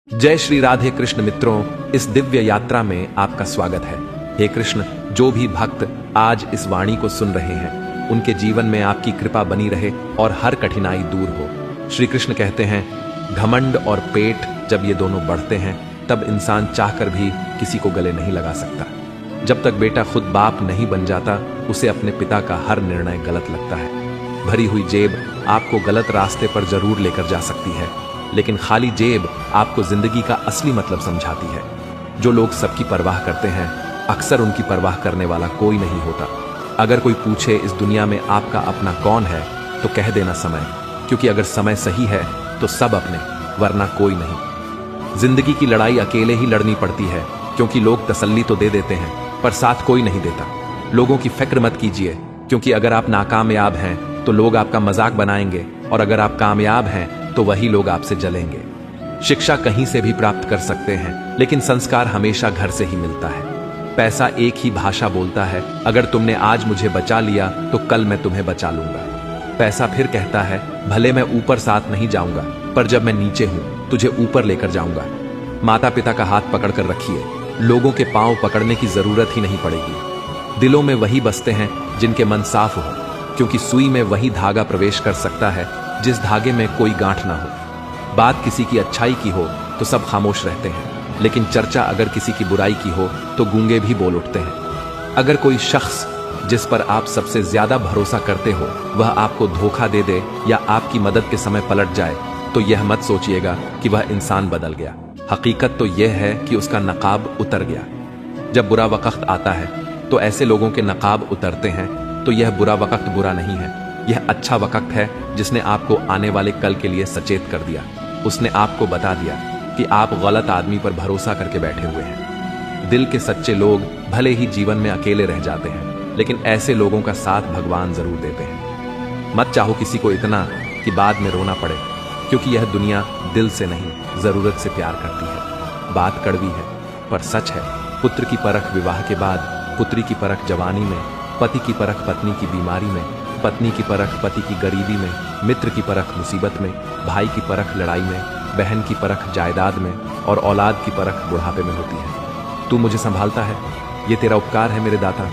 जय श्री राधे कृष्ण मित्रों, इस दिव्य यात्रा में आपका स्वागत है। हे कृष्ण, जो भी भक्त आज इस वाणी को सुन रहे हैं उनके जीवन में आपकी कृपा बनी रहे और हर कठिनाई दूर हो। श्री कृष्ण कहते हैं, घमंड और पेट जब ये दोनों बढ़ते हैं तब इंसान चाहकर भी किसी को गले नहीं लगा सकता। जब तक बेटा खुद बाप नहीं बन जाता उसे अपने पिता का हर निर्णय गलत लगता है। भरी हुई जेब आपको गलत रास्ते पर जरूर लेकर जा सकती है, लेकिन खाली जेब आपको जिंदगी का असली मतलब समझाती है। जो लोग सबकी परवाह करते हैं अक्सर उनकी परवाह करने वाला कोई नहीं होता। अगर कोई पूछे इस दुनिया में आपका अपना कौन है तो कह देना समय, क्योंकि अगर समय सही है तो सब अपने, वरना कोई नहीं। जिंदगी की लड़ाई अकेले ही लड़नी पड़ती है, क्योंकि लोग तसल्ली तो दे देते हैं पर साथ कोई नहीं देता। लोगों की फिक्र मत कीजिए, क्योंकि अगर आप नाकामयाब हैं तो लोग आपका मजाक बनाएंगे, और अगर आप कामयाब हैं तो वही लोग आपसे जलेंगे। शिक्षा कहीं से भी प्राप्त कर सकते हैं, लेकिन संस्कार हमेशा घर से ही मिलता है। पैसा एक ही भाषा बोलता है, अगर तुमने आज मुझे बचा लिया तो कल मैं तुम्हें बचा लूंगा। पैसा फिर कहता है, भले मैं ऊपर साथ नहीं जाऊंगा पर जब मैं नीचे हूं तुझे ऊपर लेकर जाऊंगा। माता पिता का हाथ पकड़कर रखिए, लोगों के पांव पकड़ने की जरूरत ही नहीं पड़ेगी। दिलों में वही बसते हैं जिनके मन साफ हो, क्योंकि सुई में वही धागा प्रवेश कर सकता है जिस धागे में कोई गांठ ना हो। बात किसी की अच्छाई की हो तो सब खामोश रहते हैं, लेकिन चर्चा अगर किसी की बुराई की हो तो गूंगे भी बोल उठते हैं। अगर कोई शख्स जिस पर आप सबसे ज्यादा भरोसा करते हो वह आपको धोखा दे दे या आपकी मदद के समय पलट जाए तो यह मत सोचिएगा कि वह इंसान बदल गया। हकीकत तो यह है कि उसका नकाब उतर गया। जब बुरा वक्त आता है तो ऐसे लोगों के नकाब उतरते हैं, तो यह बुरा वक्त बुरा नहीं है, यह अच्छा वक्त है जिसने आपको आने वाले कल के लिए सचेत कर दिया। उसने आपको बता दिया कि आप गलत आदमी पर भरोसा करके बैठे हुए हैं। दिल के सच्चे लोग भले ही जीवन में अकेले रह जाते हैं, लेकिन ऐसे लोगों का साथ भगवान जरूर देते हैं। मत चाहो किसी को इतना कि बाद में रोना पड़े, क्योंकि यह दुनिया दिल से नहीं जरूरत से प्यार करती है। बात कड़वी है पर सच है। पुत्र की परख विवाह के बाद, पुत्री की परख जवानी में, पति की परख पत्नी की बीमारी में, पत्नी की परख पति की गरीबी में, मित्र की परख मुसीबत में, भाई की परख लड़ाई में, बहन की परख जायदाद में, और औलाद की परख बुढ़ापे में होती है। तू मुझे संभालता है, ये तेरा उपकार है मेरे दाता,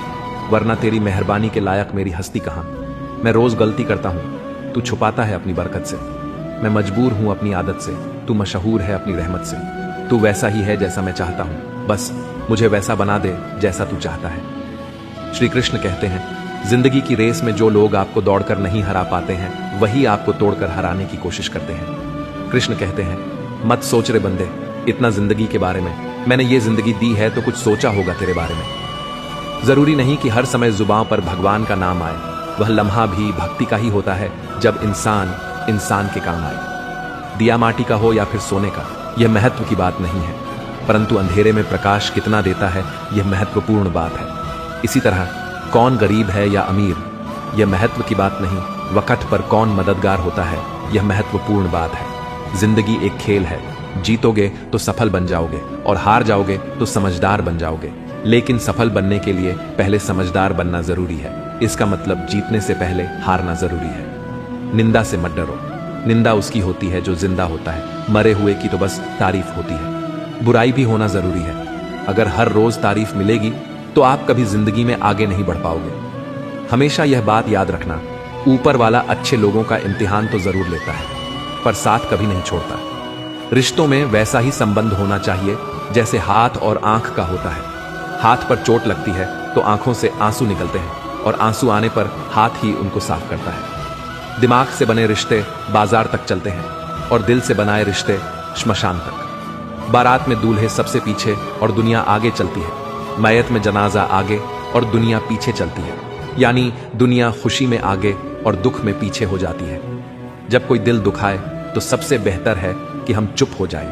वरना तेरी मेहरबानी के लायक मेरी हस्ती कहाँ। मैं रोज गलती करता हूँ, तू छुपाता है अपनी बरकत से। मैं मजबूर हूँ अपनी आदत से, तू मशहूर है अपनी रहमत से। तू वैसा ही है जैसा मैं चाहता हूँ, बस मुझे वैसा बना दे जैसा तू चाहता है। श्री कृष्ण कहते हैं, जिंदगी की रेस में जो लोग आपको दौड़कर नहीं हरा पाते हैं वही आपको तोड़कर हराने की कोशिश करते हैं। कृष्ण कहते हैं, मत सोच रे बंदे इतना जिंदगी के बारे में, मैंने ये जिंदगी दी है तो कुछ सोचा होगा तेरे बारे में। जरूरी नहीं कि हर समय जुबान पर भगवान का नाम आए, वह लम्हा भी भक्ति का ही होता है जब इंसान इंसान के काम आए। दिया माटी का हो या फिर सोने का, यह महत्व की बात नहीं है, परंतु अंधेरे में प्रकाश कितना देता है यह महत्वपूर्ण बात है। इसी तरह कौन गरीब है या अमीर, यह महत्व की बात नहीं, वक्त पर कौन मददगार होता है यह महत्वपूर्ण बात है। जिंदगी एक खेल है, जीतोगे तो सफल बन जाओगे और हार जाओगे तो समझदार बन जाओगे, लेकिन सफल बनने के लिए पहले समझदार बनना जरूरी है। इसका मतलब जीतने से पहले हारना जरूरी है। निंदा से मत डरो, निंदा उसकी होती है जो जिंदा होता है, मरे हुए की तो बस तारीफ होती है। बुराई भी होना जरूरी है, अगर हर रोज तारीफ मिलेगी तो आप कभी जिंदगी में आगे नहीं बढ़ पाओगे। हमेशा यह बात याद रखना, ऊपर वाला अच्छे लोगों का इम्तिहान तो जरूर लेता है पर साथ कभी नहीं छोड़ता। रिश्तों में वैसा ही संबंध होना चाहिए जैसे हाथ और आंख का होता है। हाथ पर चोट लगती है तो आंखों से आंसू निकलते हैं, और आंसू आने पर हाथ ही उनको साफ करता है। दिमाग से बने रिश्ते बाजार तक चलते हैं और दिल से बनाए रिश्ते श्मशान तक। बारात में दूल्हे सबसे पीछे और दुनिया आगे चलती है, मैयत में जनाजा आगे और दुनिया पीछे चलती है, यानी दुनिया खुशी में आगे और दुख में पीछे हो जाती है। जब कोई दिल दुखाए तो सबसे बेहतर है कि हम चुप हो जाएं,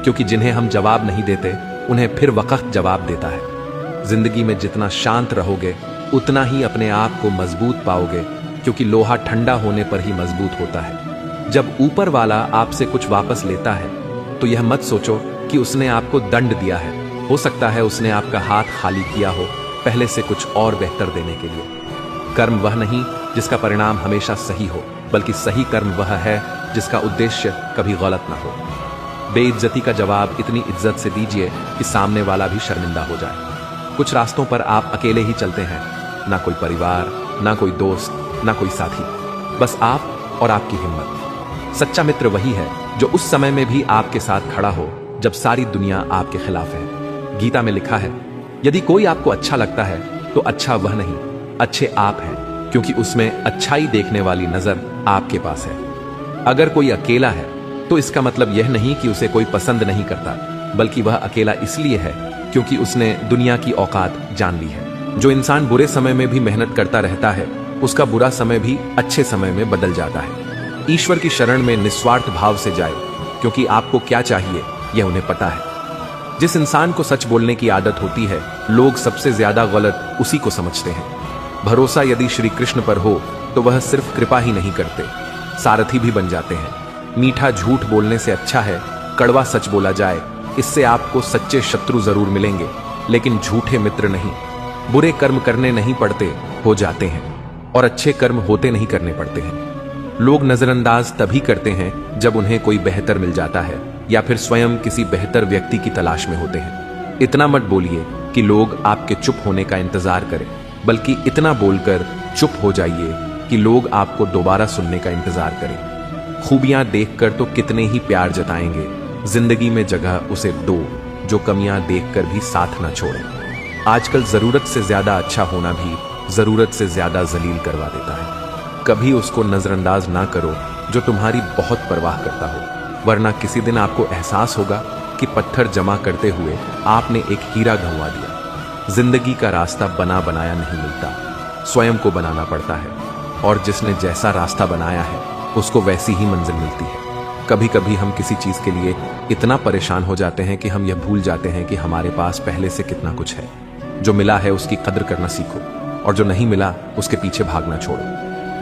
क्योंकि जिन्हें हम जवाब नहीं देते उन्हें फिर वक्त जवाब देता है। जिंदगी में जितना शांत रहोगे उतना ही अपने आप को मजबूत पाओगे, क्योंकि लोहा ठंडा होने पर ही मजबूत होता है। जब ऊपर वाला आपसे कुछ वापस लेता है तो यह मत सोचो कि उसने आपको दंड दिया है, हो सकता है उसने आपका हाथ खाली किया हो पहले से कुछ और बेहतर देने के लिए। कर्म वह नहीं जिसका परिणाम हमेशा सही हो, बल्कि सही कर्म वह है जिसका उद्देश्य कभी गलत ना हो। बेइज्जती का जवाब इतनी इज्जत से दीजिए कि सामने वाला भी शर्मिंदा हो जाए। कुछ रास्तों पर आप अकेले ही चलते हैं, ना कोई परिवार, ना कोई दोस्त, ना कोई साथी, बस आप और आपकी हिम्मत। सच्चा मित्र वही है जो उस समय में भी आपके साथ खड़ा हो जब सारी दुनिया आपके खिलाफ है। गीता में लिखा है, यदि कोई आपको अच्छा लगता है तो अच्छा वह नहीं, अच्छे आप हैं, क्योंकि उसमें अच्छाई देखने वाली नजर आपके पास है। अगर कोई अकेला है तो इसका मतलब यह नहीं कि उसे कोई पसंद नहीं करता, बल्कि वह अकेला इसलिए है क्योंकि उसने दुनिया की औकात जान ली है। जो इंसान बुरे समय में भी मेहनत करता रहता है, उसका बुरा समय भी अच्छे समय में बदल जाता है। ईश्वर की शरण में निस्वार्थ भाव से जाए, क्योंकि आपको क्या चाहिए यह उन्हें पता है। जिस इंसान को सच बोलने की आदत होती है, लोग सबसे ज्यादा गलत उसी को समझते हैं। भरोसा यदि श्री कृष्ण पर हो तो वह सिर्फ कृपा ही नहीं करते, सारथी भी बन जाते हैं। मीठा झूठ बोलने से अच्छा है कड़वा सच बोला जाए। इससे आपको सच्चे शत्रु जरूर मिलेंगे, लेकिन झूठे मित्र नहीं। बुरे कर्म करने नहीं पड़ते, हो जाते हैं, और अच्छे कर्म होते नहीं करने पड़ते हैं। लोग नजरअंदाज तभी करते हैं जब उन्हें कोई बेहतर मिल जाता है या फिर स्वयं किसी बेहतर व्यक्ति की तलाश में होते हैं। इतना मत बोलिए कि लोग आपके चुप होने का इंतजार करें, बल्कि इतना बोलकर चुप हो जाइए कि लोग आपको दोबारा सुनने का इंतजार करें। खूबियां देखकर तो कितने ही प्यार जताएंगे, जिंदगी में जगह उसे दो जो कमियां देखकर भी साथ ना छोड़े। आजकल जरूरत से ज्यादा अच्छा होना भी जरूरत से ज्यादा जलील करवा देता है। कभी उसको नजरअंदाज ना करो जो तुम्हारी बहुत परवाह करता हो, वरना किसी दिन आपको एहसास होगा कि पत्थर जमा करते हुए आपने एक हीरा गंवा दिया। जिंदगी का रास्ता बना बनाया नहीं मिलता, स्वयं को बनाना पड़ता है, और जिसने जैसा रास्ता बनाया है उसको वैसी ही मंजिल मिलती है। कभी कभी हम किसी चीज के लिए इतना परेशान हो जाते हैं कि हम यह भूल जाते हैं कि हमारे पास पहले से कितना कुछ है। जो मिला है उसकी कद्र करना सीखो, और जो नहीं मिला उसके पीछे भागना छोड़ो।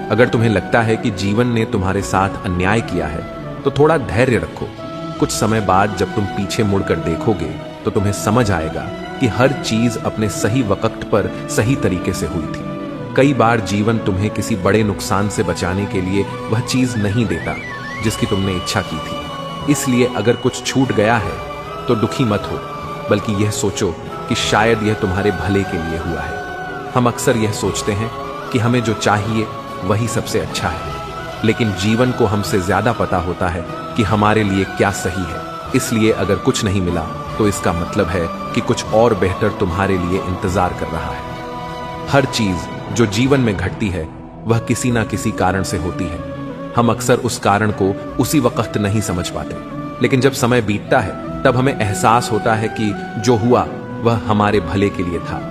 अगर तुम्हें लगता है कि जीवन ने तुम्हारे साथ अन्याय किया है तो थोड़ा धैर्य रखो। कुछ समय बाद जब तुम पीछे मुड़कर देखोगे तो तुम्हें समझ आएगा कि हर चीज अपने सही वक्त पर सही तरीके से हुई थी। कई बार जीवन तुम्हें किसी बड़े नुकसान से बचाने के लिए वह चीज नहीं देता जिसकी तुमने इच्छा की थी। इसलिए अगर कुछ छूट गया है तो दुखी मत हो, बल्कि यह सोचो कि शायद यह तुम्हारे भले के लिए हुआ है। हम अक्सर यह सोचते हैं कि हमें जो चाहिए वही सबसे अच्छा है, लेकिन जीवन को हमसे ज्यादा पता होता है कि हमारे लिए क्या सही है। इसलिए अगर कुछ नहीं मिला तो इसका मतलब है कि कुछ और बेहतर तुम्हारे लिए इंतजार कर रहा है। हर चीज जो जीवन में घटती है वह किसी ना किसी कारण से होती है। हम अक्सर उस कारण को उसी वक्त नहीं समझ पाते, लेकिन जब समय बीतता है तब हमें एहसास होता है कि जो हुआ वह हमारे भले के लिए था।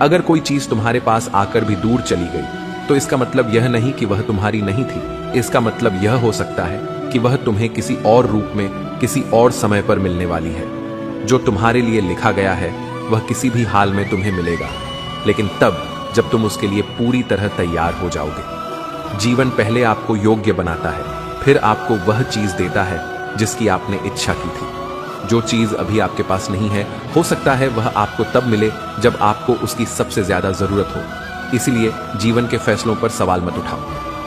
अगर कोई चीज तुम्हारे पास आकर भी दूर चली गई तो इसका मतलब यह नहीं कि वह तुम्हारी नहीं थी। इसका मतलब यह हो सकता है कि वह तुम्हें किसी और रूप में किसी और समय पर मिलने वाली है। जो तुम्हारे लिए लिखा गया है वह किसी भी हाल में तुम्हें मिलेगा, लेकिन तब जब तुम उसके लिए पूरी तरह तैयार हो जाओगे। जीवन पहले आपको योग्य बनाता है, फिर आपको वह चीज देता है जिसकी आपने इच्छा की थी। जो चीज अभी आपके पास नहीं है, हो सकता है वह आपको तब मिले जब आपको उसकी सबसे ज्यादा जरूरत हो। इसीलिए जीवन के फैसलों पर सवाल मत उठाओ,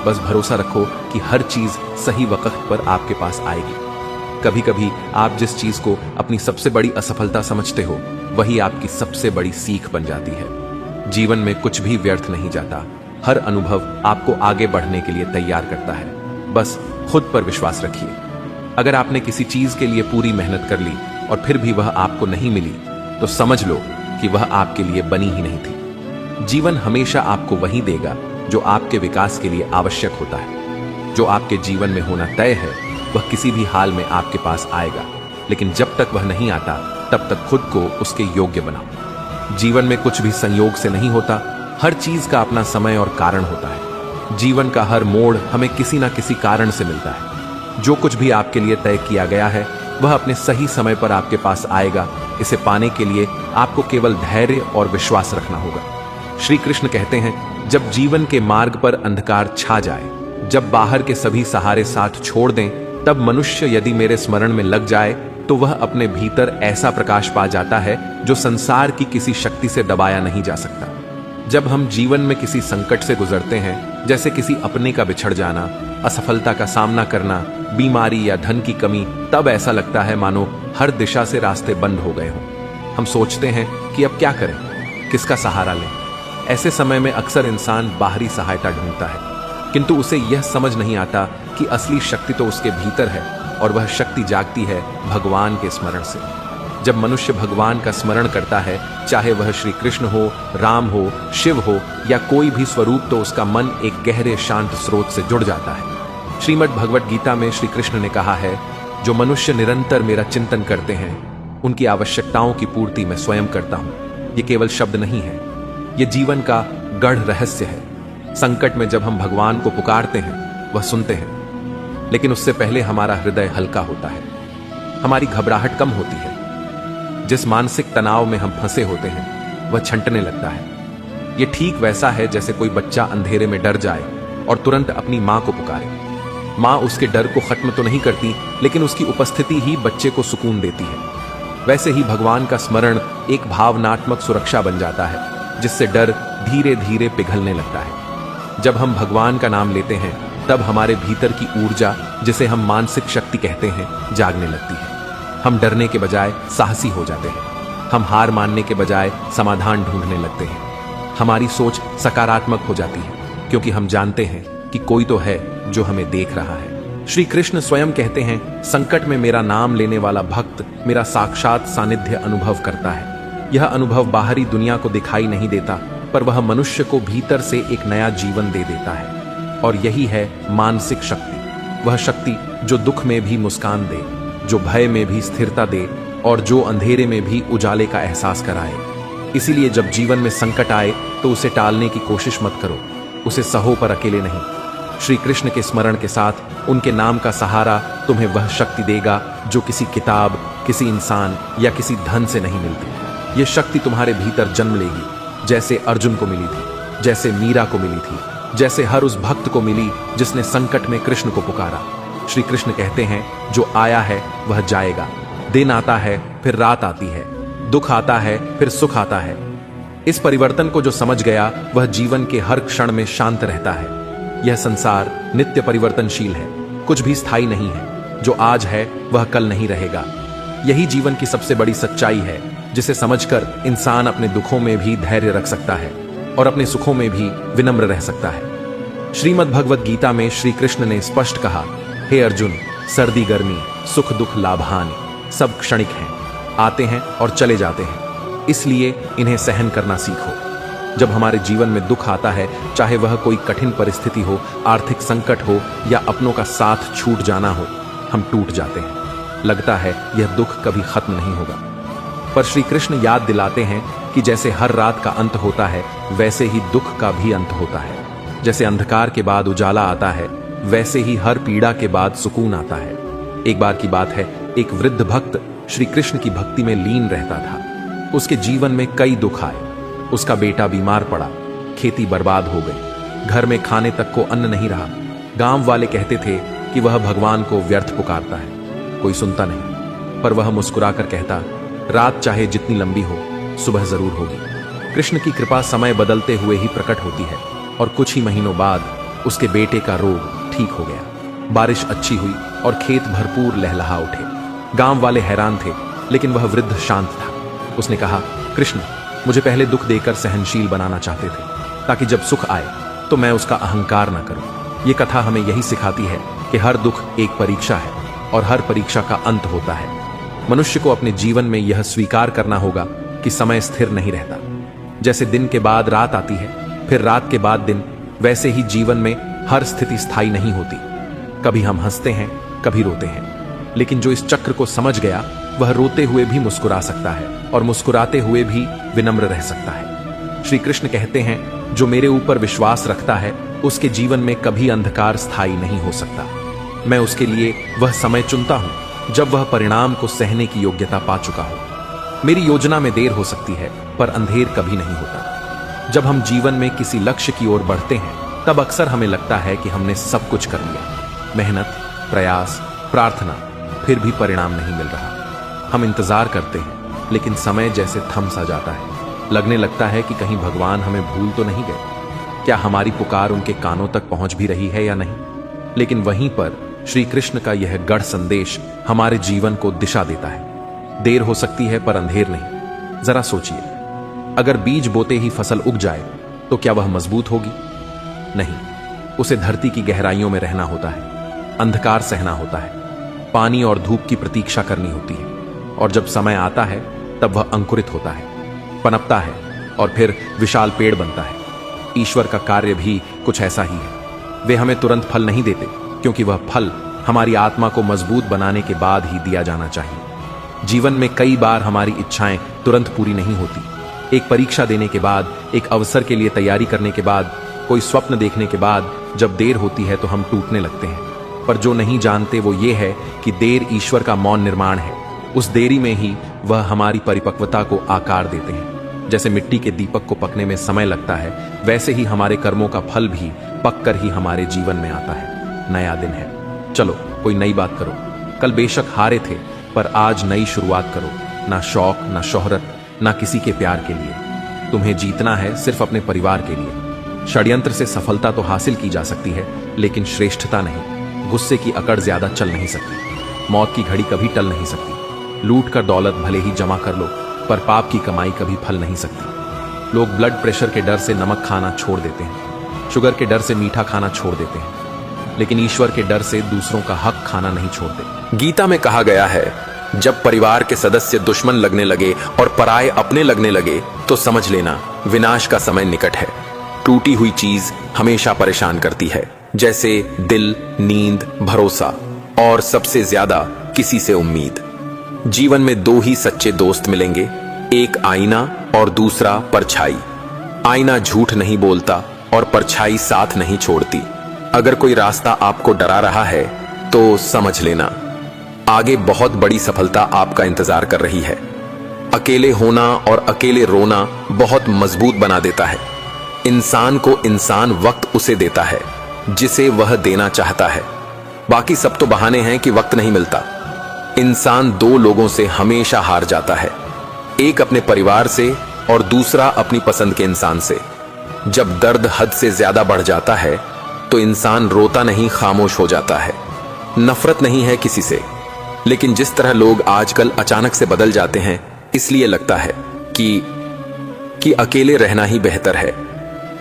बस भरोसा रखो कि हर चीज सही वक्त पर आपके पास आएगी। कभी कभी आप जिस चीज को अपनी सबसे बड़ी असफलता समझते हो वही आपकी सबसे बड़ी सीख बन जाती है। जीवन में कुछ भी व्यर्थ नहीं जाता, हर अनुभव आपको आगे बढ़ने के लिए तैयार करता है। बस खुद पर विश्वास रखिए। अगर आपने किसी चीज के लिए पूरी मेहनत कर ली और फिर भी वह आपको नहीं मिली तो समझ लो कि वह आपके लिए बनी ही नहीं थी। जीवन हमेशा आपको वही देगा जो आपके विकास के लिए आवश्यक होता है। जो आपके जीवन में होना तय है वह किसी भी हाल में आपके पास आएगा, लेकिन जब तक वह नहीं आता तब तक खुद को उसके योग्य बनाओ। जीवन में कुछ भी संयोग से नहीं होता, हर चीज का अपना समय और कारण होता है। जीवन का हर मोड़ हमें किसी ना किसी कारण से मिलता है। जो कुछ भी आपके लिए तय किया गया है वह अपने सही समय पर आपके पास आएगा। इसे पाने के लिए आपको केवल धैर्य और विश्वास रखना होगा। श्री कृष्ण कहते हैं, जब जीवन के मार्ग पर अंधकार छा जाए, जब बाहर के सभी सहारे साथ छोड़ दें, तब मनुष्य यदि मेरे स्मरण में लग जाए तो वह अपने भीतर ऐसा प्रकाश पा जाता है जो संसार की किसी शक्ति से दबाया नहीं जा सकता। जब हम जीवन में किसी संकट से गुजरते हैं, जैसे किसी अपने का बिछड़ जाना, असफलता का सामना करना, बीमारी या धन की कमी, तब ऐसा लगता है मानो हर दिशा से रास्ते बंद हो गए हों। हम सोचते हैं कि अब क्या करें, किसका सहारा लें। ऐसे समय में अक्सर इंसान बाहरी सहायता ढूंढता है, किंतु उसे यह समझ नहीं आता कि असली शक्ति तो उसके भीतर है और वह शक्ति जागती है भगवान के स्मरण से। जब मनुष्य भगवान का स्मरण करता है, चाहे वह श्री कृष्ण हो, राम हो, शिव हो या कोई भी स्वरूप, तो उसका मन एक गहरे शांत स्रोत से जुड़ जाता है। श्रीमद् भगवत गीता में श्री कृष्ण ने कहा है, जो मनुष्य निरंतर मेरा चिंतन करते हैं, उनकी आवश्यकताओं की पूर्ति मैं स्वयं करता हूं। ये केवल शब्द नहीं है, ये जीवन का गढ़ रहस्य है। संकट में जब हम भगवान को पुकारते हैं, वह सुनते हैं, लेकिन उससे पहले हमारा हृदय हल्का होता है, हमारी घबराहट कम होती है। जिस मानसिक तनाव में हम फंसे होते हैं, वह छंटने लगता है। यह ठीक वैसा है जैसे कोई बच्चा अंधेरे में डर जाए और तुरंत अपनी मां को पुकारे। मां उसके डर को खत्म तो नहीं करती, लेकिन उसकी उपस्थिति ही बच्चे को सुकून देती है। वैसे ही भगवान का स्मरण एक भावनात्मक सुरक्षा बन जाता है, जिससे डर धीरे धीरे पिघलने लगता है। जब हम भगवान का नाम लेते हैं, तब हमारे भीतर की ऊर्जा, जिसे हम मानसिक शक्ति कहते हैं, जागने लगती है। हम डरने के बजाय साहसी हो जाते हैं। हम हार मानने के बजाय समाधान ढूंढने लगते हैं। हमारी सोच सकारात्मक हो जाती है, क्योंकि हम जानते हैं कि कोई तो है जो हमें देख रहा है। श्री कृष्ण स्वयं कहते हैं, संकट में मेरा नाम लेने वाला भक्त मेरा साक्षात सानिध्य अनुभव करता है। यह अनुभव बाहरी दुनिया को दिखाई नहीं देता, पर वह मनुष्य को भीतर से एक नया जीवन दे देता है। और यही है मानसिक शक्ति, वह शक्ति जो दुख में भी मुस्कान दे, जो भय में भी स्थिरता दे और जो अंधेरे में भी उजाले का एहसास कराए। इसीलिए जब जीवन में संकट आए, तो उसे टालने की कोशिश मत करो, उसे सहो, पर अकेले नहीं। श्री कृष्ण के स्मरण के साथ उनके नाम का सहारा तुम्हें वह शक्ति देगा जो किसी किताब, किसी इंसान या किसी धन से नहीं मिलती। यह शक्ति तुम्हारे भीतर जन्म लेगी, जैसे अर्जुन को मिली थी, जैसे मीरा को मिली थी, जैसे हर उस भक्त को मिली जिसने संकट में कृष्ण को पुकारा। श्री कृष्ण कहते हैं, जो आया है वह जाएगा। दिन आता है, फिर रात आती है, दुख आता है, फिर सुख आता है। इस परिवर्तन को जो समझ गया, वह जीवन के हर क्षण में शांत रहता है। यह संसार नित्य परिवर्तनशील है, कुछ भी स्थायी नहीं है। जो आज है वह कल नहीं रहेगा। यही जीवन की सबसे बड़ी सच्चाई है, जिसे समझकर इंसान अपने दुखों में भी धैर्य रख सकता है और अपने सुखों में भी विनम्र रह सकता है। श्रीमद् भगवत गीता में श्री कृष्ण ने स्पष्ट कहा, हे अर्जुन, सर्दी गर्मी, सुख दुख लाभ हानि सब क्षणिक हैं, आते हैं और चले जाते हैं, इसलिए इन्हें सहन करना सीखो। जब हमारे जीवन में दुख आता है, चाहे वह कोई कठिन परिस्थिति हो, आर्थिक संकट हो या अपनों का साथ छूट जाना हो, हम टूट जाते हैं। लगता है यह दुख कभी खत्म नहीं होगा, पर श्री कृष्ण याद दिलाते हैं कि जैसे हर रात का अंत होता है, वैसे ही दुख का भी अंत होता है। जैसे अंधकार के बाद उजाला आता है, वैसे ही हर पीड़ा के बाद सुकून आता है। एक बार की बात है, एक वृद्ध भक्त श्री कृष्ण की भक्ति में लीन रहता था। उसके जीवन में कई दुख आए। उसका बेटा बीमार पड़ा, खेती बर्बाद हो गई, घर में खाने तक को अन्न नहीं रहा। गांव वाले कहते थे कि वह भगवान को व्यर्थ पुकारता है। कोई सुनता नहीं, पर वह मुस्कुराकर कहता, रात चाहे जितनी लंबी हो, सुबह जरूर होगी। कृष्ण की कृपा समय बदलते हुए ही प्रकट होती है, और कुछ ही महीनों बाद उसके बेटे का रोग ठीक हो गया। बारिश अच्छी हुई और खेत भरपूर लहलहा उठे। गांव वाले हैरान थे, लेकिन वह वृद्ध शांत था। उसने कहा, कृष्ण मुझे पहले दुख देकर सहनशील बनाना चाहते थे, ताकि जब सुख आए तो मैं उसका अहंकार न करूं। ये कथा हमें यही सिखाती है कि हर दुख एक परीक्षा है और हर परीक्षा का अंत होता है। मनुष्य को अपने जीवन में यह स्वीकार करना होगा कि समय स्थिर नहीं रहता। जैसे दिन के बाद रात आती है, फिर रात के बाद दिन, वैसे ही जीवन में हर स्थिति स्थायी नहीं होती। कभी हम हंसते हैं, कभी रोते हैं, लेकिन जो इस चक्र को समझ गया, वह रोते हुए भी मुस्कुरा सकता है और मुस्कुराते हुए भी विनम्र रह सकता है। श्री कृष्ण कहते हैं, जो मेरे ऊपर विश्वास रखता है, उसके जीवन में कभी अंधकार स्थायी नहीं हो सकता। मैं उसके लिए वह समय चुनता हूं जब वह परिणाम को सहने की योग्यता पा चुका हो। मेरी योजना में देर हो सकती है, पर अंधेर कभी नहीं होता। जब हम जीवन में किसी लक्ष्य की ओर बढ़ते हैं, तब अक्सर हमें लगता है कि हमने सब कुछ कर लिया। मेहनत, प्रयास, प्रार्थना, फिर भी परिणाम नहीं मिल रहा। हम इंतजार करते हैं, लेकिन समय जैसे थम सा जाता है। लगने लगता है कि कहीं भगवान हमें भूल तो नहीं गए, क्या हमारी पुकार उनके कानों तक पहुंच भी रही है या नहीं। लेकिन वहीं पर श्री कृष्ण का यह गढ़ संदेश हमारे जीवन को दिशा देता है। देर हो सकती है पर अंधेर नहीं। जरा सोचिए, अगर बीज बोते ही फसल उग जाए तो क्या वह मजबूत होगी? नहीं, उसे धरती की गहराइयों में रहना होता है, अंधकार सहना होता है, पानी और धूप की प्रतीक्षा करनी होती है, और जब समय आता है तब वह अंकुरित होता है, पनपता है और फिर विशाल पेड़ बनता है। ईश्वर का कार्य भी कुछ ऐसा ही है। वे हमें तुरंत फल नहीं देते, क्योंकि वह फल हमारी आत्मा को मजबूत बनाने के बाद ही दिया जाना चाहिए। जीवन में कई बार हमारी इच्छाएं तुरंत पूरी नहीं होती। एक परीक्षा देने के बाद, एक अवसर के लिए तैयारी करने के बाद, कोई स्वप्न देखने के बाद जब देर होती है तो हम टूटने लगते हैं। पर जो नहीं जानते वो ये है कि देर ईश्वर का मौन निर्माण है। उस देरी में ही वह हमारी परिपक्वता को आकार देते हैं। जैसे मिट्टी के दीपक को पकने में समय लगता है, वैसे ही हमारे कर्मों का फल भी पककर ही हमारे जीवन में आता है। नया दिन है, चलो कोई नई बात करो। कल बेशक हारे थे, पर आज नई शुरुआत करो। ना शौक, ना शोहरत, ना किसी के प्यार के लिए। तुम्हें जीतना है सिर्फ अपने परिवार के लिए। षड्यंत्र से सफलता तो हासिल की जा सकती है, लेकिन श्रेष्ठता नहीं। गुस्से की अकड़ ज्यादा चल नहीं सकती। मौत की घड़ी कभी टल नहीं सकती। लूट कर दौलत भले ही जमा कर लो, पर पाप की कमाई कभी फल नहीं सकती। लोग ब्लड प्रेशर के डर से नमक खाना छोड़ देते हैं, शुगर के डर से मीठा खाना छोड़ देते हैं, लेकिन ईश्वर के डर से दूसरों का हक खाना नहीं छोड़ते। गीता में कहा गया है, जब परिवार के सदस्य दुश्मन लगने लगे और पराये अपने लगने लगे तो समझ लेना विनाश का समय निकट है। टूटी हुई चीज हमेशा परेशान करती है, जैसे दिल, नींद, भरोसा और सबसे ज्यादा किसी से उम्मीद। जीवन में दो ही सच्चे दोस्त मिलेंगे, एक आईना और दूसरा परछाई। आईना झूठ नहीं बोलता और परछाई साथ नहीं छोड़ती। अगर कोई रास्ता आपको डरा रहा है तो समझ लेना आगे बहुत बड़ी सफलता आपका इंतजार कर रही है। अकेले होना और अकेले रोना बहुत मजबूत बना देता है। इंसान को इंसान वक्त उसे देता है जिसे वह देना चाहता है। बाकी सब तो बहाने हैं कि वक्त नहीं मिलता। इंसान दो लोगों से हमेशा हार जाता है, एक अपने परिवार से और दूसरा अपनी पसंद के इंसान से। जब दर्द हद से ज्यादा बढ़ जाता है तो इंसान रोता नहीं, खामोश हो जाता है। नफरत नहीं है किसी से, लेकिन जिस तरह लोग आजकल अचानक से बदल जाते हैं, इसलिए लगता है कि अकेले रहना ही बेहतर है।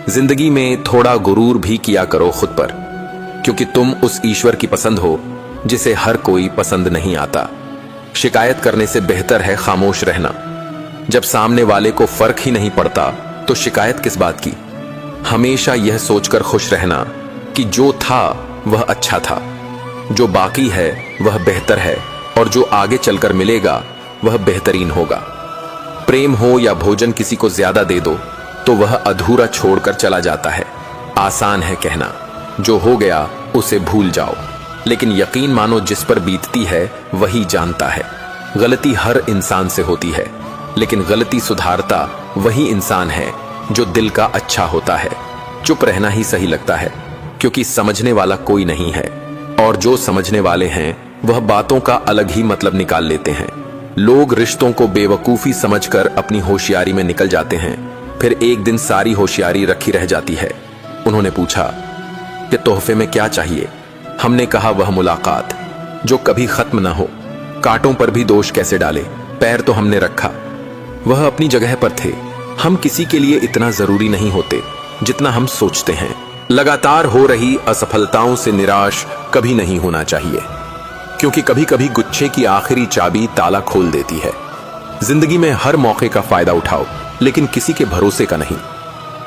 जिंदगी में थोड़ा गुरूर भी किया करो खुद पर, क्योंकि तुम उस ईश्वर की पसंद हो जिसे हर कोई पसंद नहीं आता। शिकायत करने से बेहतर है खामोश रहना। जब सामने वाले को फर्क ही नहीं पड़ता तो शिकायत किस बात की। हमेशा यह सोचकर खुश रहना कि जो था वह अच्छा था, जो बाकी है वह बेहतर है, और जो आगे चलकर मिलेगा वह बेहतरीन होगा। प्रेम हो या भोजन किसी को ज्यादा दे दो तो वह अधूरा छोड़कर चला जाता है। आसान है कहना, जो हो गया उसे भूल जाओ, लेकिन यकीन मानो जिस पर बीतती है वही जानता है। गलती हर इंसान से होती है, लेकिन गलती सुधारता वही इंसान है जो दिल का अच्छा होता है। चुप रहना ही सही लगता है, क्योंकि समझने वाला कोई नहीं है, और जो समझने वाले हैं वह बातों का अलग ही मतलब निकाल लेते हैं। लोग रिश्तों को बेवकूफी समझकर अपनी होशियारी में निकल जाते हैं, फिर एक दिन सारी होशियारी रखी रह जाती है। उन्होंने पूछा कि तोहफे में क्या चाहिए। हमने कहा वह मुलाकात जो कभी खत्म न हो। कांटों पर भी दोष कैसे डाले, पैर तो हमने रखा। वह अपनी जगह पर थे। हम किसी के लिए इतना जरूरी नहीं होते जितना हम सोचते हैं। लगातार हो रही असफलताओं से निराश कभी नहीं होना चाहिए, क्योंकि कभी कभी गुच्छे की आखिरी चाबी ताला खोल देती है। जिंदगी में हर मौके का फायदा उठाओ, लेकिन किसी के भरोसे का नहीं।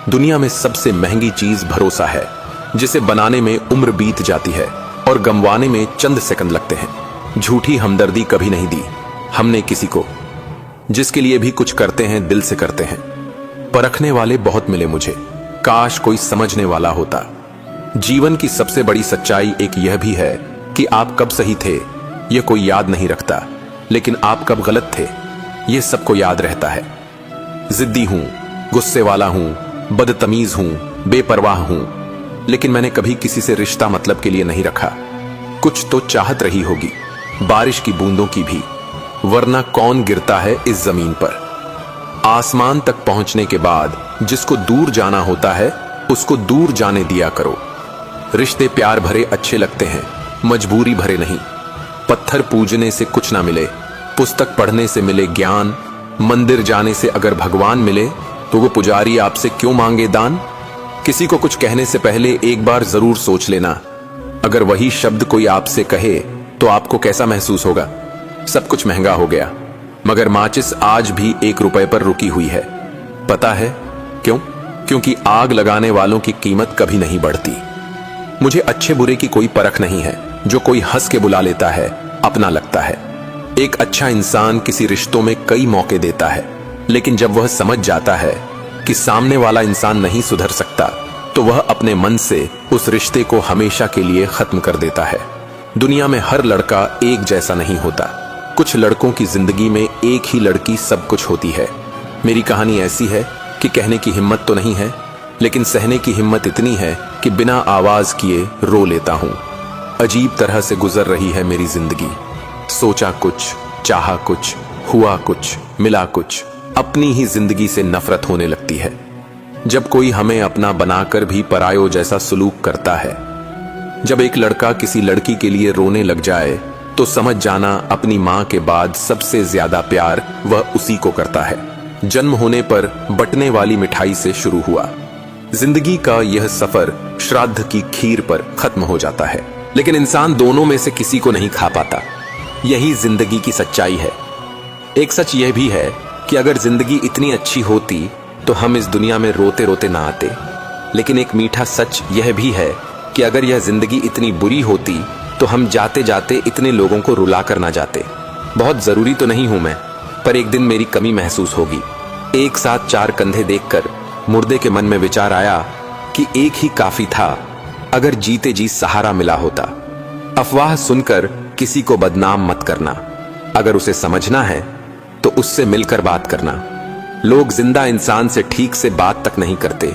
दुनिया में सबसे महंगी चीज भरोसा है, जिसे बनाने में उम्र बीत जाती है और गंवाने में चंद सेकंड लगते हैं। झूठी हमदर्दी कभी नहीं दी हमने किसी को। जिसके लिए भी कुछ करते हैं दिल से करते हैं। परखने वाले बहुत मिले मुझे, काश कोई समझने वाला होता। जीवन की सबसे बड़ी सच्चाई एक यह भी है कि आप कब सही थे यह कोई याद नहीं रखता, लेकिन आप कब गलत थे यह सबको याद रहता है। जिद्दी हूं, गुस्से वाला हूं, बदतमीज हूं, बेपरवाह हूं, लेकिन मैंने कभी किसी से रिश्ता मतलब के लिए नहीं रखा। कुछ तो चाहत रही होगी, बारिश की बूंदों की भी, वरना कौन गिरता है इस जमीन पर। आसमान तक पहुंचने के बाद जिसको दूर जाना होता है उसको दूर जाने दिया करो। रिश्ते प्यार भरे अच्छे लगते हैं, मजबूरी भरे नहीं। पत्थर पूजने से कुछ ना मिले, पुस्तक पढ़ने से मिले ज्ञान। मंदिर जाने से अगर भगवान मिले तो वो पुजारी आपसे क्यों मांगे दान। किसी को कुछ कहने से पहले एक बार जरूर सोच लेना। अगर वही शब्द कोई आपसे कहे तो आपको कैसा महसूस होगा। सब कुछ महंगा हो गया, मगर माचिस आज भी 1 रुपए पर रुकी हुई है। पता है क्यों? क्योंकि आग लगाने वालों की कीमत कभी नहीं बढ़ती। मुझे अच्छे बुरे की कोई परख नहीं है। जो कोई हंस के बुला लेता है अपना लगता है। एक अच्छा इंसान किसी रिश्तों में कई मौके देता है, लेकिन जब वह समझ जाता है कि सामने वाला इंसान नहीं सुधर सकता तो वह अपने मन से उस रिश्ते को हमेशा के लिए खत्म कर देता है। दुनिया में हर लड़का एक जैसा नहीं होता। कुछ लड़कों की जिंदगी में एक ही लड़की सब कुछ होती है। मेरी कहानी ऐसी है कि कहने की हिम्मत तो नहीं है, लेकिन सहने की हिम्मत इतनी है कि बिना आवाज किए रो लेता हूं। अजीब तरह से गुजर रही है मेरी जिंदगी। सोचा कुछ, चाहा कुछ, हुआ कुछ, मिला कुछ। अपनी ही जिंदगी से नफरत होने लगती है जब कोई हमें अपना बनाकर भी परायो जैसा सलूक करता है। जब एक लड़का किसी लड़की के लिए रोने लग जाए तो समझ जाना अपनी मां के बाद सबसे ज्यादा प्यार वह उसी को करता है। जन्म होने पर बटने वाली मिठाई से शुरू हुआ। जिंदगी का यह सफर श्राद्ध की खीर पर खत्म हो जाता है, लेकिन इंसान दोनों में से किसी को नहीं खा पाता। यही जिंदगी की सच्चाई है। एक सच यह भी है कि अगर जिंदगी इतनी अच्छी होती तो हम इस दुनिया में रोते रोते ना आते। लेकिन एक मीठा सच यह भी है कि अगर यह जिंदगी इतनी बुरी होती तो हम जाते जाते इतने लोगों को रुला कर ना जाते। बहुत जरूरी तो नहीं हूं मैं, पर एक दिन मेरी कमी महसूस होगी। एक साथ 4 कंधे देखकर मुर्दे के मन में विचार आया कि एक ही काफी था अगर जीते जी सहारा मिला होता। अफवाह सुनकर किसी को बदनाम मत करना। अगर उसे समझना है तो उससे मिलकर बात करना। लोग जिंदा इंसान से ठीक से बात तक नहीं करते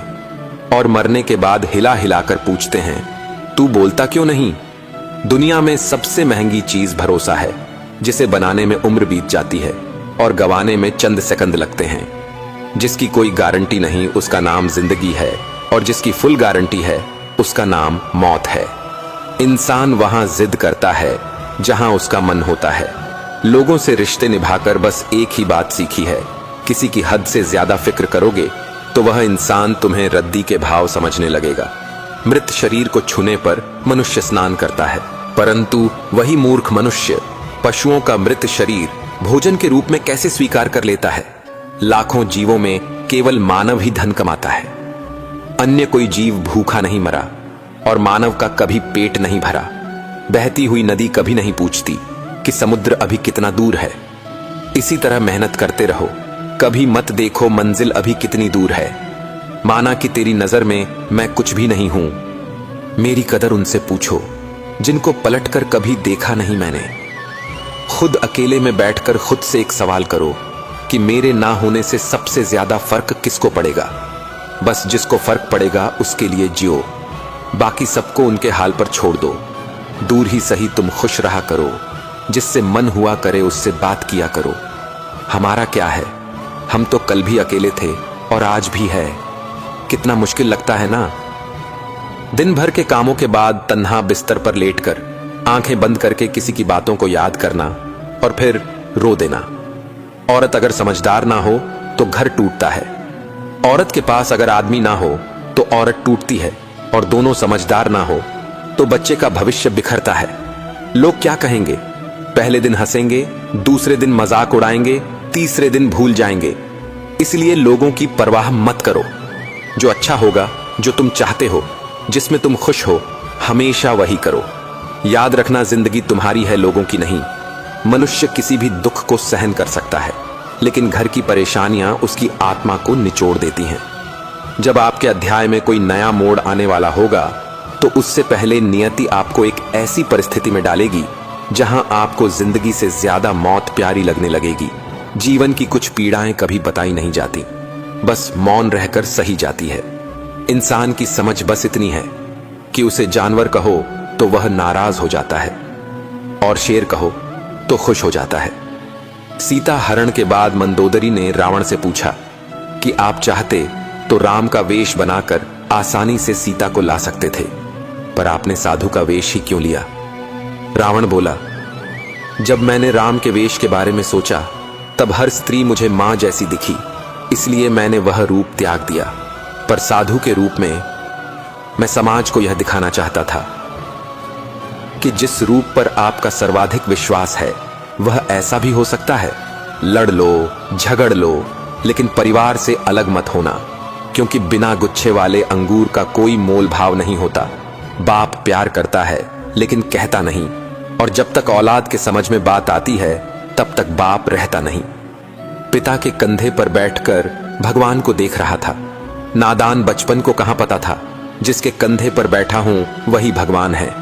और मरने के बाद हिला हिलाकर पूछते हैं, तू बोलता क्यों नहीं? दुनिया में सबसे महंगी चीज भरोसा है, जिसे बनाने में उम्र बीत जाती है और गंवाने में चंद सेकंड लगते हैं। जिसकी कोई गारंटी नहीं उसका नाम जिंदगी है, और जिसकी फुल गारंटी है उसका नाम मौत है। इंसान वहां जिद करता है जहां उसका मन होता है। लोगों से रिश्ते निभाकर बस एक ही बात सीखी है, किसी की हद से ज्यादा फिक्र करोगे तो वह इंसान तुम्हें रद्दी के भाव समझने लगेगा। मृत शरीर को छूने पर मनुष्य स्नान करता है, परंतु वही मूर्ख मनुष्य पशुओं का मृत शरीर भोजन के रूप में कैसे स्वीकार कर लेता है। लाखों जीवों में केवल मानव ही धन कमाता है। अन्य कोई जीव भूखा नहीं मरा और मानव का कभी पेट नहीं भरा। बहती हुई नदी कभी नहीं पूछती कि समुद्र अभी कितना दूर है। इसी तरह मेहनत करते रहो, कभी मत देखो मंजिल अभी कितनी दूर है। माना कि तेरी नजर में मैं कुछ भी नहीं हूं। मेरी कदर उनसे पूछो जिनको पलटकर कभी देखा नहीं मैंने। खुद अकेले में बैठकर खुद से एक सवाल करो कि मेरे ना होने से सबसे ज्यादा फर्क किसको पड़ेगा। बस जिसको फर्क पड़ेगा उसके लिए जियो, बाकी सबको उनके हाल पर छोड़ दो। दूर ही सही तुम खुश रहा करो, जिससे मन हुआ करे उससे बात किया करो। हमारा क्या है, हम तो कल भी अकेले थे और आज भी है। कितना मुश्किल लगता है ना। दिन भर के कामों के बाद तन्हा बिस्तर पर लेटकर आंखें बंद करके किसी की बातों को याद करना और फिर रो देना। औरत अगर समझदार ना हो तो घर टूटता है। औरत के पास अगर आदमी ना हो तो औरत टूटती है, और दोनों समझदार ना हो तो बच्चे का भविष्य बिखरता है। लोग क्या कहेंगे? पहले दिन हंसेंगे, दूसरे दिन मजाक उड़ाएंगे, तीसरे दिन भूल जाएंगे। इसलिए लोगों की परवाह मत करो। जो अच्छा होगा, जो तुम चाहते हो, जिसमें तुम खुश हो, हमेशा वही करो। याद रखना, जिंदगी तुम्हारी है, लोगों की नहीं। मनुष्य किसी भी दुख को सहन कर सकता है, लेकिन घर की परेशानियां उसकी आत्मा को निचोड़ देती हैं। जब आपके अध्याय में कोई नया मोड़ आने वाला होगा तो उससे पहले नियति आपको एक ऐसी परिस्थिति में डालेगी जहां आपको जिंदगी से ज्यादा मौत प्यारी लगने लगेगी। जीवन की कुछ पीड़ाएं कभी बताई नहीं जाती, बस मौन रहकर सही जाती है। इंसान की समझ बस इतनी है कि उसे जानवर कहो तो वह नाराज हो जाता है और शेर कहो तो खुश हो जाता है। सीता हरण के बाद मंदोदरी ने रावण से पूछा कि आप चाहते तो राम का वेश बनाकर आसानी से सीता को ला सकते थे, पर आपने साधु का वेश ही क्यों लिया? रावण बोला, जब मैंने राम के वेश के बारे में सोचा तब हर स्त्री मुझे मां जैसी दिखी, इसलिए मैंने वह रूप त्याग दिया। पर साधु के रूप में मैं समाज को यह दिखाना चाहता था कि जिस रूप पर आपका सर्वाधिक विश्वास है वह ऐसा भी हो सकता है। लड़ लो, झगड़ लो, लेकिन परिवार से अलग मत होना, क्योंकि बिना गुच्छे वाले अंगूर का कोई मोल भाव नहीं होता। बाप प्यार करता है लेकिन कहता नहीं, और जब तक औलाद के समझ में बात आती है तब तक बाप रहता नहीं। पिता के कंधे पर बैठकर भगवान को देख रहा था। नादान बचपन को कहां पता था जिसके कंधे पर बैठा हूं वही भगवान है।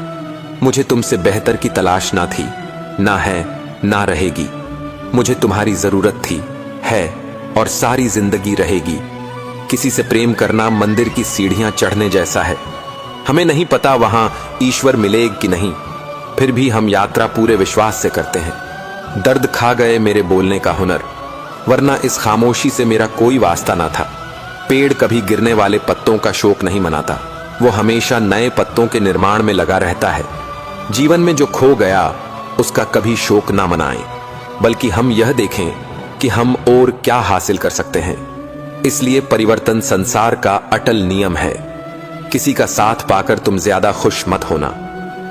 मुझे तुमसे बेहतर की तलाश ना थी, ना है, ना रहेगी। मुझे तुम्हारी जरूरत थी, है और सारी जिंदगी रहेगी। किसी से प्रेम करना मंदिर की सीढ़ियां चढ़ने जैसा है। हमें नहीं पता वहां ईश्वर मिलेगा कि नहीं, फिर भी हम यात्रा पूरे विश्वास से करते हैं। दर्द खा गए मेरे बोलने का हुनर, वरना इस खामोशी से मेरा कोई वास्ता ना था। पेड़ कभी गिरने वाले पत्तों का शोक नहीं मनाता, वो हमेशा नए पत्तों के निर्माण में लगा रहता है। जीवन में जो खो गया उसका कभी शोक ना मनाएं, बल्कि हम यह देखें कि हम और क्या हासिल कर सकते हैं। इसलिए परिवर्तन संसार का अटल नियम है। किसी का साथ पाकर तुम ज्यादा खुश मत होना।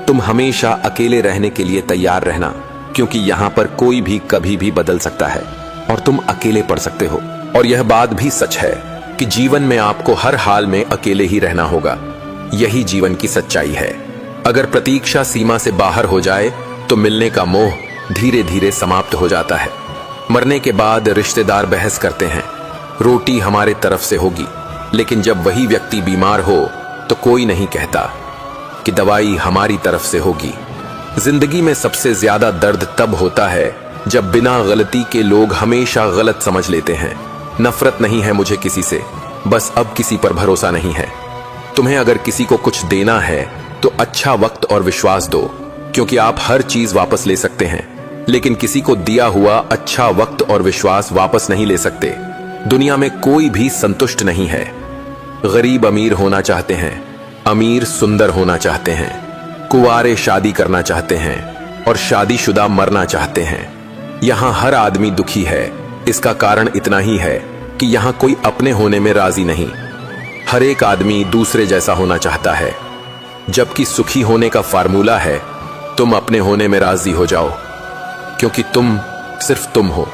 तुम हमेशा अकेले रहने के लिए तैयार रहना, क्योंकि यहां पर कोई भी कभी भी बदल सकता है और तुम अकेले पड़ सकते हो। और यह बात भी सच है कि जीवन में आपको हर हाल में अकेले ही रहना होगा। यही जीवन की सच्चाई है। अगर प्रतीक्षा सीमा से बाहर हो जाए तो मिलने का मोह धीरे धीरे समाप्त हो जाता है। मरने के बाद रिश्तेदार बहस करते हैं, रोटी हमारे तरफ से होगी, लेकिन जब वही व्यक्ति बीमार हो तो कोई नहीं कहता कि दवाई हमारी तरफ से होगी। जिंदगी में सबसे ज्यादा दर्द तब होता है जब बिना गलती के लोग हमेशा गलत समझ लेते हैं। नफरत नहीं है मुझे किसी से, बस अब किसी पर भरोसा नहीं है। तुम्हें अगर किसी को कुछ देना है तो अच्छा वक्त और विश्वास दो, क्योंकि आप हर चीज वापस ले सकते हैं, लेकिन किसी को दिया हुआ अच्छा वक्त और विश्वास वापस नहीं ले सकते। दुनिया में कोई भी संतुष्ट नहीं है। गरीब अमीर होना चाहते हैं, अमीर सुंदर होना चाहते हैं, कुंवारे शादी करना चाहते हैं और शादीशुदा मरना चाहते हैं। यहां हर आदमी दुखी है। इसका कारण इतना ही है कि यहां कोई अपने होने में राजी नहीं। हर एक आदमी दूसरे जैसा होना चाहता है, जबकि सुखी होने का फार्मूला है तुम अपने होने में राजी हो जाओ, क्योंकि तुम सिर्फ तुम हो।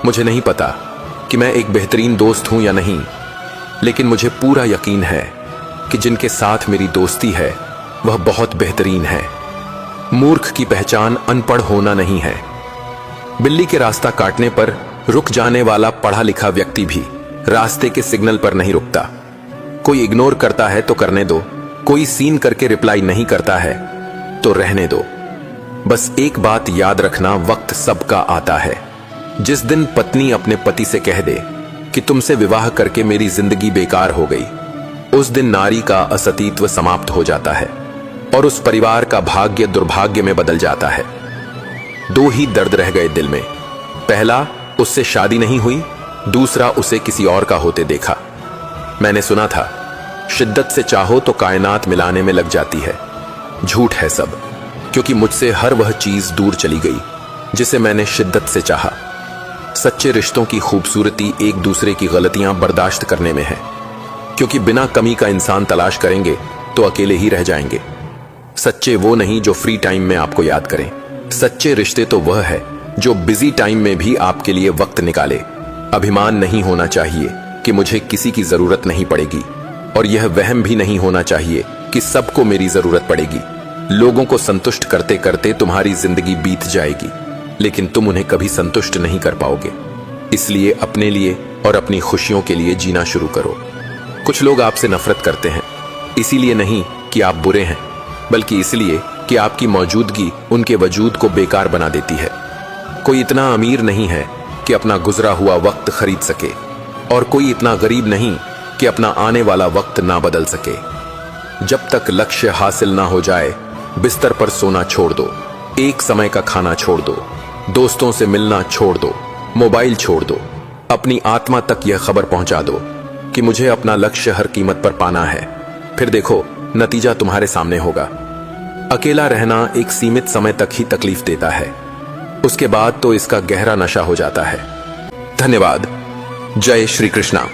मुझे नहीं पता कि मैं एक बेहतरीन दोस्त हूं या नहीं, लेकिन मुझे पूरा यकीन है कि जिनके साथ मेरी दोस्ती है वह बहुत बेहतरीन है। मूर्ख की पहचान अनपढ़ होना नहीं है। बिल्ली के रास्ता काटने पर रुक जाने वाला पढ़ा लिखा व्यक्ति भी रास्ते के सिग्नल पर नहीं रुकता। कोई इग्नोर करता है तो करने दो, कोई सीन करके रिप्लाई नहीं करता है तो रहने दो। बस एक बात याद रखना, वक्त सबका आता है। जिस दिन पत्नी अपने पति से कह दे कि तुमसे विवाह करके मेरी जिंदगी बेकार हो गई, उस दिन नारी का असतीत्व समाप्त हो जाता है और उस परिवार का भाग्य दुर्भाग्य में बदल जाता है। दो ही दर्द रह गए दिल में। पहला, उससे शादी नहीं हुई, दूसरा, उसे किसी और का होते देखा। मैंने सुना था, शिद्दत से चाहो तो कायनात मिलाने में लग जाती है। झूठ है सब, क्योंकि मुझसे हर वह चीज दूर चली गई जिसे मैंने शिद्दत से चाहा। सच्चे रिश्तों की खूबसूरती एक दूसरे की गलतियां बर्दाश्त करने में है, क्योंकि बिना कमी का इंसान तलाश करेंगे तो अकेले ही रह जाएंगे। सच्चे वो नहीं जो फ्री टाइम में आपको याद करें। सच्चे रिश्ते तो वह है जो बिजी टाइम में भी आपके लिए वक्त निकाले। अभिमान नहीं होना चाहिए कि मुझे किसी की जरूरत नहीं पड़ेगी, और यह वहम भी नहीं होना चाहिए कि सबको मेरी जरूरत पड़ेगी। लोगों को संतुष्ट करते करते तुम्हारी जिंदगी बीत जाएगी, लेकिन तुम उन्हें कभी संतुष्ट नहीं कर पाओगे। इसलिए अपने लिए और अपनी खुशियों के लिए जीना शुरू करो। कुछ लोग आपसे नफरत करते हैं, इसीलिए नहीं कि आप बुरे हैं, बल्कि इसलिए कि आपकी मौजूदगी उनके वजूद को बेकार बना देती है। कोई इतना अमीर नहीं है कि अपना गुजरा हुआ वक्त खरीद सके, और कोई इतना गरीब नहीं कि अपना आने वाला वक्त ना बदल सके। जब तक लक्ष्य हासिल ना हो जाए, बिस्तर पर सोना छोड़ दो, एक समय का खाना छोड़ दो, दोस्तों से मिलना छोड़ दो, मोबाइल छोड़ दो, अपनी आत्मा तक यह खबर पहुंचा दो कि मुझे अपना लक्ष्य हर कीमत पर पाना है। फिर देखो, नतीजा तुम्हारे सामने होगा। अकेला रहना एक सीमित समय तक ही तकलीफ देता है, उसके बाद तो इसका गहरा नशा हो जाता है। धन्यवाद। जय श्री कृष्णा।